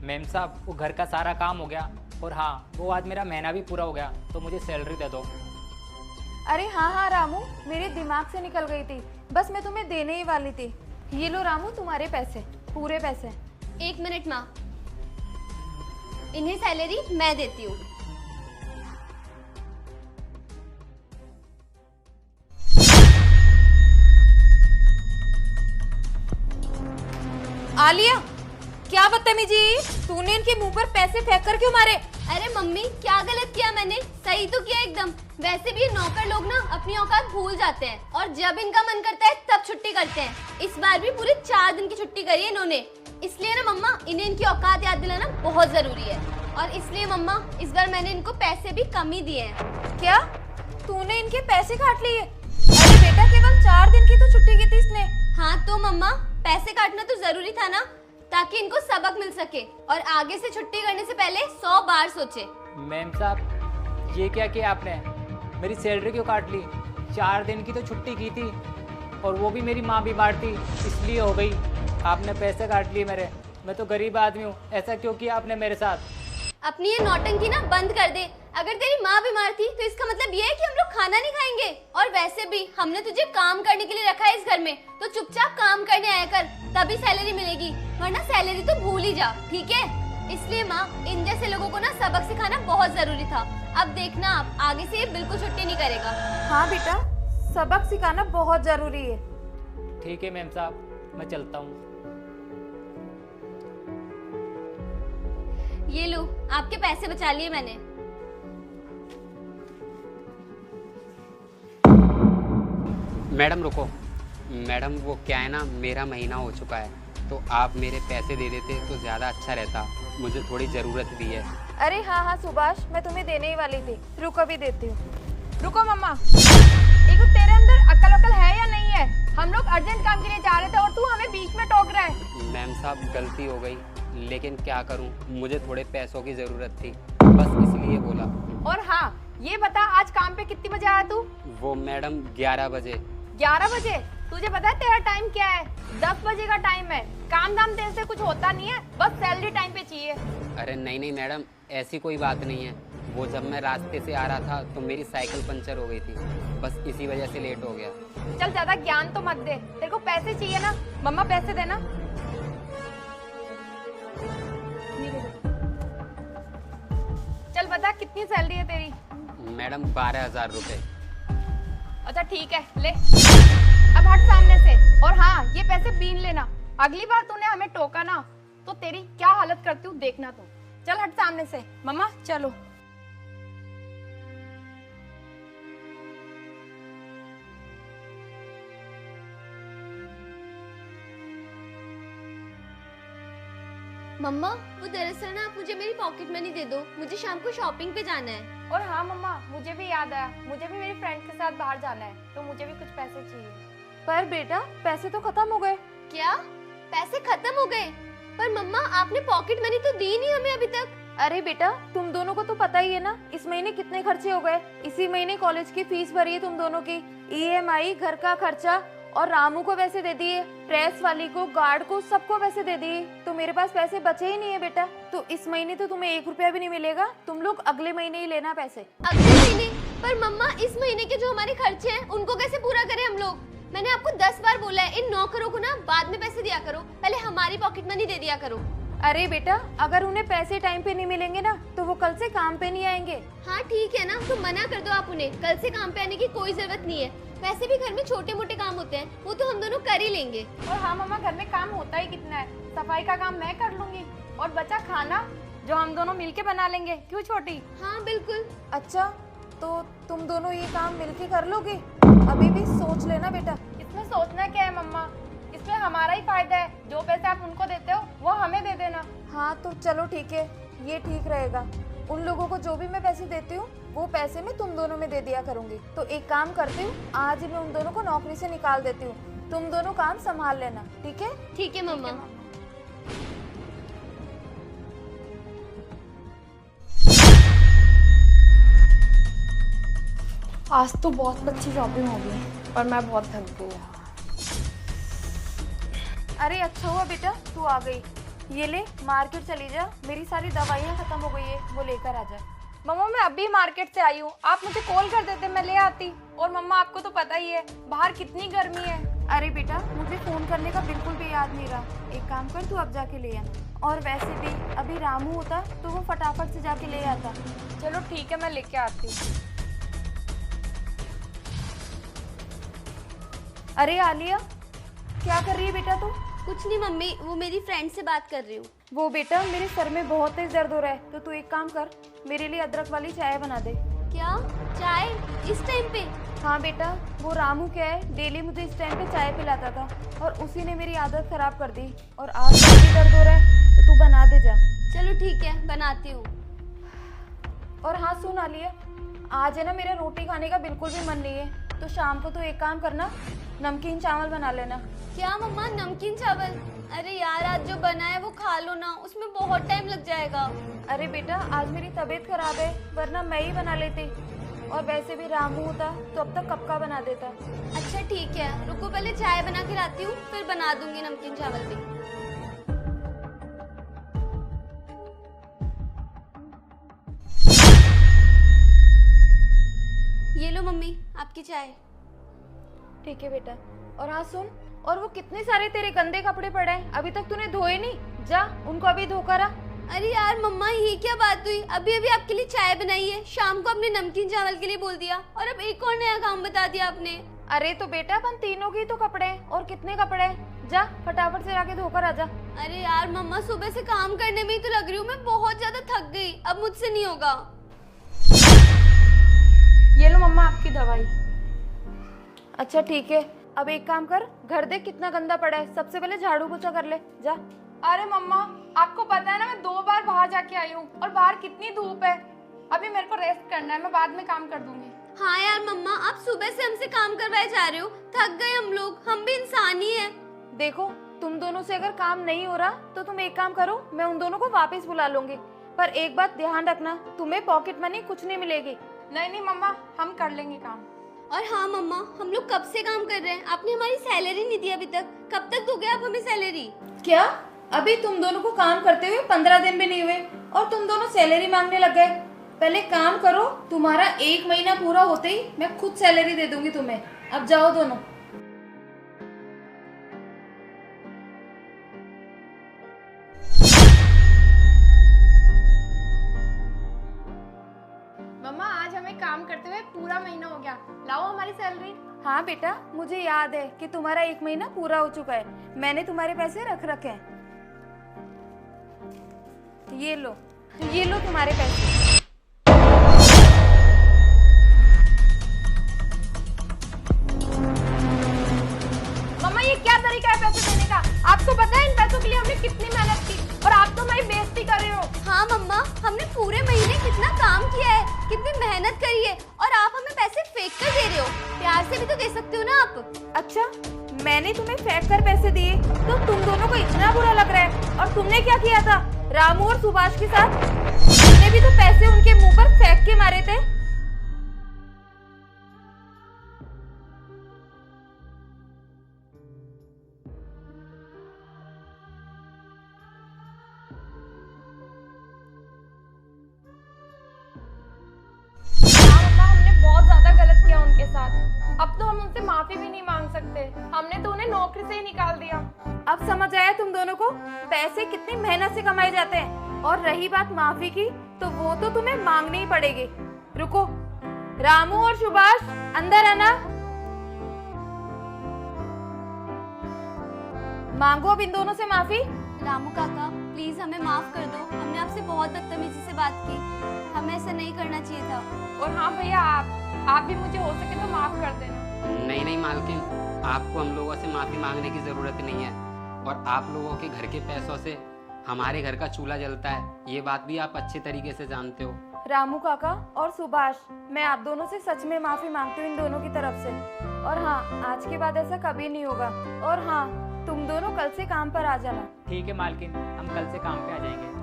Ma'am साहब वो घर का सारा काम हो गया और हाँ वो आज मेरा महीना भी पूरा हो गया तो मुझे सैलरी दे दो। अरे हाँ हाँ रामू, मेरे दिमाग से निकल गई थी, बस मैं तुम्हें देने ही वाली थी। ये लो रामू तुम्हारे पैसे, पूरे पैसे। 1 मिनट माँ, इन्हें सैलरी मैं देती हूँ। आलिया, क्या बदतमीजी, तूने इनके मुंह पर पैसे फेंक कर क्यों मारे? अरे मम्मी क्या गलत किया मैंने? सही तो किया एकदम। वैसे भी ये नौकर लोग ना अपनी औकात भूल जाते हैं और जब इनका मन करता है तब छुट्टी करते हैं। इस बार भी पूरे 4 दिन की छुट्टी करी है इन्होंने। इसलिए ना मम्मा इन्हें इनकी औकात याद दिलाना बहुत जरूरी है। और इसलिए मम्मा इस बार मैंने इनको पैसे भी कम ही दिए हैं। क्या तूने इनके पैसे काट लिए? अरे बेटा केवल 4 दिन की तो छुट्टी की थी इसने। हाँ तो मम्मा पैसे काटना तो जरूरी था ना, ताकि इनको सबक मिल सके और आगे से छुट्टी करने से पहले 100 बार सोचे। मैम साहब ये क्या किया आपने? मेरी सैलरी क्यों काट ली? 4 दिन की तो छुट्टी की थी और वो भी मेरी माँ बीमार थी इसलिए हो गई। आपने पैसे काट लिए मेरे। मैं तो गरीब आदमी हूँ, ऐसा क्यों किया आपने मेरे साथ? अपनी ये नौटंकी ना बंद कर दे। अगर तेरी माँ बीमार थी तो इसका मतलब ये है कि हम लोग खाना नहीं खाएंगे। और वैसे भी हमने तुझे काम करने के लिए रखा है इस घर में, तो चुपचाप काम करने आया कर, तभी सैलरी मिलेगी, वरना सैलरी तो भूल ही जा, ठीक है? इसलिए माँ इन जैसे लोगों को ना सबक सिखाना बहुत जरूरी था। अब देखना आप आगे से ये बिल्कुल छुट्टी नहीं करेगा। हाँ बेटा, सबक सिखाना बहुत जरूरी है। ठीक है मैम साहब, मैं चलता हूँ। ये लो आपके पैसे बचा लिए मैंने। मैडम रुको। मैडम वो क्या है ना, मेरा महीना हो चुका है तो आप मेरे पैसे दे देते तो ज़्यादा अच्छा रहता, मुझे थोड़ी ज़रूरत भी है। अरे हाँ हाँ सुभाष, मैं तुम्हें देने ही वाली थी, रुको अभी देती हूँ। रुको मम्मा, देखो तेरे अंदर अक्ल वक्ल है या नहीं है? हम लोग अर्जेंट काम के लिए जा रहे थे और तू हमें बीच में टोक रहा है। मैम साहब गलती हो गई, लेकिन क्या करूं, मुझे थोड़े पैसों की ज़रूरत थी, बस इसलिए बोला। और हाँ ये बता, आज काम पे कितनी बजे आया तू? वो मैडम 11 बजे। 11 बजे? तुझे पता है तेरा टाइम क्या है? 10 बजे का टाइम है। काम धाम तेरे से कुछ होता नहीं है, बस सैलरी टाइम पे चाहिए। अरे नहीं नहीं मैडम, ऐसी कोई बात नहीं है। वो जब मैं रास्ते से आ रहा था तो मेरी साइकिल पंचर हो गई थी, बस इसी वजह से लेट हो गया। चल ज्यादा ज्ञान तो मत दे, तेरे को पैसे चाहिए ना? मम्मा पैसे देना। चल बता कितनी सैलरी है तेरी? मैडम 12,000 रुपये। अच्छा ठीक है, ले अब हट सामने से। और हाँ ये पैसे बीन लेना, अगली बार तूने हमें टोका ना तो तेरी क्या हालत करती हूँ देखना तू। चल हट सामने से। मम्मा चलो। मम्मा वो दरअसल ना आप मुझे मेरी पॉकेट मनी दे दो, मुझे शाम को शॉपिंग पे जाना है। और हाँ मम्मा, मुझे भी याद आया, मुझे भी मेरी फ्रेंड के साथ बाहर जाना है, तो मुझे भी कुछ पैसे चाहिए। पर बेटा पैसे तो खत्म हो गए। क्या पैसे खत्म हो गए? पर मम्मा आपने पॉकेट मनी तो दी नहीं हमें अभी तक। अरे बेटा तुम दोनों को तो पता ही है ना इस महीने कितने खर्चे हो गए। इसी महीने कॉलेज की फीस भरी है तुम दोनों की, ईएमआई, घर का खर्चा, और रामू को पैसे दे दिए, प्रेस वाली को, गार्ड को, सबको पैसे दे दिए। तो मेरे पास पैसे बचे ही नहीं है बेटा। तो इस महीने तो तुम्हें 1 रुपया भी नहीं मिलेगा, तुम लोग अगले महीने ही लेना पैसे। अगले महीने? पर मम्मा इस महीने के जो हमारे खर्चे हैं उनको कैसे पूरा करें हम लोग? मैंने आपको 10 बार बोला है इन नौकरों को ना बाद में पैसे दिया करो, पहले हमारी पॉकेट मनी दे दिया करो। अरे बेटा अगर उन्हें पैसे टाइम पे नहीं मिलेंगे ना तो वो कल से काम पे नहीं आएंगे। हाँ ठीक है ना, तो मना कर दो आप उन्हें, कल से काम पे आने की कोई जरूरत नहीं है। वैसे भी घर में छोटे मोटे काम होते हैं, वो तो हम दोनों कर ही लेंगे। और हाँ मम्मा, घर में काम होता ही कितना है, सफाई का काम मैं कर लूंगी और बचा खाना जो हम दोनों मिलके बना लेंगे, क्यों छोटी? हाँ बिल्कुल। अच्छा तो तुम दोनों ये काम मिलके कर लोगे? अभी भी सोच लेना बेटा। इसमें सोचना क्या है मम्मा, इसमें हमारा ही फायदा है, जो पैसे आप उनको देते हो वो हमें दे देना। हाँ तो चलो ठीक है, ये ठीक रहेगा। उन लोगों को जो भी मैं पैसे देती हूँ वो पैसे मैं तुम दोनों में दे दिया करूंगी। तो एक काम करती हूँ, आज ही मैं उन दोनों को नौकरी से निकाल देती हूँ, तुम दोनों काम संभाल लेना, ठीक है? ठीक है मम्मा। आज तो बहुत अच्छी शॉपिंग हो गई और मैं बहुत थक गई। अरे अच्छा हुआ बेटा तू आ गई, ये ले, मार्केट चली जा, मेरी सारी दवाइयाँ खत्म हो गई है, वो लेकर आ जा। मम्मा मैं अभी मार्केट से आई हूँ, आप मुझे कॉल कर देते मैं ले आती। और मम्मा आपको तो पता ही है बाहर कितनी गर्मी है। अरे बेटा मुझे फोन करने का बिल्कुल भी याद नहीं रहा, एक काम कर तू अब जाके ले आना। और वैसे भी अभी रामू होता तो वो फटाफट से जाके ले आता। चलो ठीक है मैं लेके आती हूँ। अरे आलिया क्या कर रही है बेटा तू? कुछ नहीं मम्मी, वो मेरी फ्रेंड से बात कर रही हूँ। वो बेटा मेरे सर में बहुत तेज दर्द हो रहा है, तो तू एक काम कर, मेरे लिए अदरक वाली चाय बना दे। क्या चाय इस टाइम पे? हाँ बेटा, वो रामू क्या है डेली मुझे इस टाइम पे चाय पिलाता था और उसी ने मेरी आदत खराब कर दी। और आज भी दर्द हो रहा है तो तू बना दे जा। चलो ठीक है बनाती हूँ। और हाँ सुन आलिया, आज है ना मेरा रोटी खाने का बिल्कुल भी मन नहीं है, तो शाम को तो एक काम करना, नमकीन चावल बना लेना। क्या मम्मा नमकीन चावल? अरे यार आज जो बना है वो खा लो ना, उसमें बहुत टाइम लग जाएगा। अरे बेटा आज मेरी तबीयत खराब है, वरना मैं ही बना लेती। और वैसे भी रामू होता तो अब तक कब का बना देता। अच्छा ठीक है, रुको पहले चाय बना के लाती हूँ, फिर बना दूंगी नमकीन चावल भी। ये लो मम्मी आपकी चाय। ठीक है बेटा। और हाँ सुन, और वो कितने सारे तेरे गंदे कपड़े पड़े हैं, अभी तक तूने धोए नहीं, जा उनको अभी धोकर आ। अरे यार मम्मा ये क्या बात हुई? अभी अभी आपके लिए चाय बनाई है, शाम को आपने नमकीन चावल के लिए बोल दिया और अब एक और नया काम बता दिया आपने। अरे तो बेटा अपन तीनों के तो कपड़े हैं, और कितने कपड़े हैं, जा फटाफट से जाके धोकर आ जा। अरे यार मम्मा सुबह से काम करने में ही तो लग रही हूँ, मैं बहुत ज्यादा थक गई, अब मुझसे नहीं होगा। ये लो मम्मा आपकी दवाई। अच्छा ठीक है, अब एक काम कर, घर देख कितना गंदा पड़ा है, सबसे पहले झाड़ू पोछा कर ले जा। अरे मम्मा आपको पता है ना मैं 2 बार बाहर जाके आई हूँ और बाहर कितनी धूप है, अभी मेरे को रेस्ट करना है, मैं बाद में काम कर दूंगी। हाँ यार मम्मा आप सुबह से हमसे काम करवाए जा रहे हो, थक गए हम लोग, हम भी इंसान ही हैं। देखो तुम दोनों से अगर काम नहीं हो रहा तो तुम एक काम करो, मैं उन दोनों को वापस बुला लूंगी, पर एक बात ध्यान रखना, तुम्हें पॉकेट मनी कुछ नहीं मिलेगी। नहीं मम्मा हम कर लेंगे काम। और हाँ मम्मा हम लोग कब से काम कर रहे हैं, आपने हमारी सैलरी नहीं दी अभी तक, कब तक दोगे आप हमें सैलरी? क्या अभी तुम दोनों को काम करते हुए 15 दिन भी नहीं हुए और तुम दोनों सैलरी मांगने लग गए? पहले काम करो, तुम्हारा 1 महीना पूरा होते ही मैं खुद सैलरी दे दूंगी तुम्हें। अब जाओ दोनों। मम्मा आज हमें काम करते हुए पूरा महीना हो गया, लाओ हमारी सैलरी। हाँ बेटा मुझे याद है कि तुम्हारा 1 महीना पूरा हो चुका है, मैंने तुम्हारे पैसे रख रखे हैं। ये लो तुम्हारे पैसे। मम्मा ये क्या तरीका है पैसे देने का? आपको पता है इन पैसों के लिए हमने कितनी मेहनत की और आप तो मेरी बेइज्जती कर रहे हो। हाँ मम्मा हमने पूरे महीने कितना काम किया है, कितनी मेहनत करी है और आप हमें पैसे फेंक कर दे रहे हो, प्यार से भी तो दे सकते हो ना आप। अच्छा मैंने तुम्हें फेंक कर पैसे दिए तो तुम दोनों को इतना बुरा लग रहा है? और तुमने क्या किया था रामू और सुभाष के साथ? तुमने भी तो पैसे उनके मुंह पर फेंक के मारे थे। हमने बहुत ज्यादा गलत किया उनके साथ, अब तो हम उनसे माफी भी नहीं मांग सकते, हमने तो उन्हें नौकरी से ही निकाल दिया। अब समझ आया तुम दोनों को पैसे कितनी मेहनत से कमाए जाते हैं। और रही बात माफी की, तो वो तो तुम्हें मांगनी ही पड़ेगी। रुको रामू और सुभाष अंदर आना, मांगो अब इन दोनों से माफी। रामू काका प्लीज हमें माफ कर दो, हमने आपसे बहुत बदतमीजी से बात की, हमें ऐसा नहीं करना चाहिए था। और हाँ भैया आप भी मुझे हो सके तो माफ कर देना। नहीं मालकिन, आपको हम लोगों से माफ़ी मांगने की ज़रूरत नहीं है, और आप लोगों के घर के पैसों से हमारे घर का चूल्हा जलता है, ये बात भी आप अच्छे तरीके से जानते हो। रामू काका और सुभाष मैं आप दोनों से सच में माफी मांगती हूँ इन दोनों की तरफ से। और हाँ आज के बाद ऐसा कभी नहीं होगा। और हाँ तुम दोनों कल से काम पर आ जाना। ठीक है मालकिन, हम कल से काम पे आ जाएंगे।